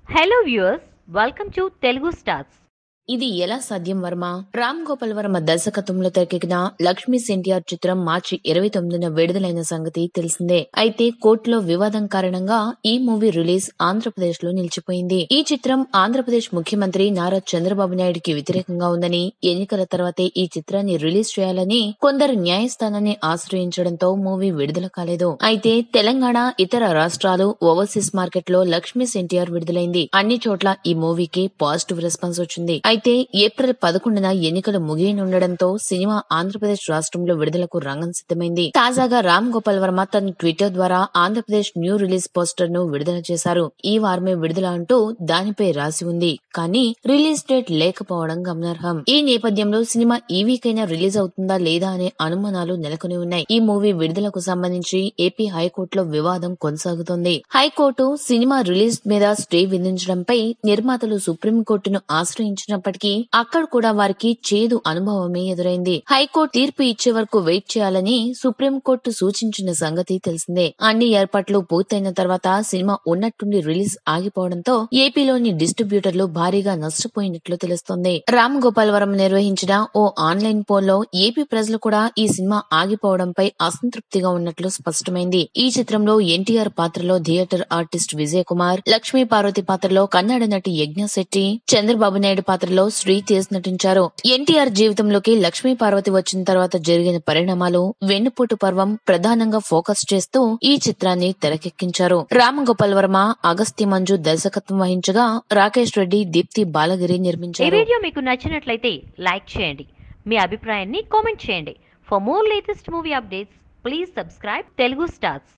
Hello viewers, welcome to Telugu Stars. ఇది ఎలా సాధ్యం వర్మ రామ్ గోపాల్ వర్మ దర్శకత్వంలో తెరకెక్కిన లక్ష్మీ ఎన్టీఆర్ చిత్రం మార్చి 29న విడుదలైన సంగతి తెలిసిందే. అయితే కోర్టులో వివాదం కారణంగా ఈ మూవీ రిలీజ్ ఆంధ్రప్రదేశ్ లో నిలిచిపోయింది. ఈ చిత్రం ఆంధ్రప్రదేశ్ ముఖ్యమంత్రి నారా చంద్రబాబు నాయుడుకి వ్యతిరేకంగా ఉందని, ఎన్నికల తర్వాతే ఈ చిత్రాన్ని రిలీజ్ చేయాలని కొందరు న్యాయస్థానాన్ని ఆశ్రయించడంతో మూవీ విడుదల కాలేదు. అయితే తెలంగాణ, ఇతర రాష్ట్రాలు, ఓవర్సీస్ మార్కెట్ లో లక్ష్మీ ఎన్టీఆర్ విడుదలైంది. అన్ని చోట్ల ఈ మూవీకి పాజిటివ్ రెస్పాన్స్ వచ్చింది. అయితే ఏప్రిల్ 11న ఎన్నికలు ముగియనుండడంతో సినిమా ఆంధ్రప్రదేశ్ రాష్ట్రంలో విడుదలకు రంగం సిద్ధమైంది. తాజాగా రామ్ గోపాల్ వర్మ తన ట్విట్టర్ ద్వారా ఆంధ్రప్రదేశ్ న్యూ రిలీజ్ పోస్టర్ ను విడుదల చేశారు. ఈ వారమే విడుదల అంటూ దానిపై రాసి ఉంది. కానీ రిలీజ్ డేట్ లేకపోవడం గమనార్హం. ఈ నేపథ్యంలో సినిమా ఈ వీక్ అయినా రిలీజ్ అవుతుందా లేదా అనే అనుమానాలు నెలకొని ఉన్నాయి. ఈ మూవీ విడుదలకు సంబంధించి ఏపీ హైకోర్టులో వివాదం కొనసాగుతోంది. హైకోర్టు సినిమా రిలీజ్ మీద స్టే విధించడంపై నిర్మాతలు సుప్రీంకోర్టును ఆశ్రయించినప్పటికీ అక్కడ కూడా వారికి చేదు అనుభవమే ఎదురైంది. హైకోర్టు తీర్పు ఇచ్చే వరకు వెయిట్ చేయాలని సుప్రీంకోర్టు సూచించిన సంగతి తెలిసిందే. అన్ని ఏర్పాట్లు పూర్తయిన తర్వాత సినిమా ఉన్నట్టుండి రిలీజ్ ఆగిపోవడంతో ఏపీలోని డిస్ట్రిబ్యూటర్లు భారీగా నష్టపోయినట్లు తెలుస్తోంది. రామ్ గోపాల్ వర్మ నిర్వహించిన ఓ ఆన్లైన్ పోల్లో ఏపీ ప్రజలు కూడా ఈ సినిమా ఆగిపోవడంపై అసంతృప్తిగా ఉన్నట్లు స్పష్టమైంది. ఈ చిత్రంలో ఎన్టీఆర్ పాత్రలో థియేటర్ ఆర్టిస్ట్ విజయ్ కుమార్, లక్ష్మీ పార్వతి పాత్రలో కన్నడ నటి యజ్ఞ శెట్టి, చంద్రబాబు నాయుడు పాత్రలో శ్రీతేజ్ నటించారు. ఎన్టీఆర్ జీవితంలోకి లక్ష్మీ పార్వతి వచ్చిన తర్వాత జరిగిన పరిణామాలు, వెన్నుపోటు పర్వం ప్రధానంగా ఫోకస్ చేస్తూ ఈ చిత్రాన్ని తెరకెక్కించారు. రామ్ గోపాల్ వర్మ, అగస్త్య మంజు దర్శకత్వం వహించగా రాకేష్ రెడ్డి, దీప్తి బాలగిరి నిర్మించారు. ఈ వీడియో మీకు నచ్చినట్లయితే లైక్ చేయండి, మీ అభిప్రాయాన్ని కామెంట్ చేయండి. For more latest movie updates please subscribe Telugu stars.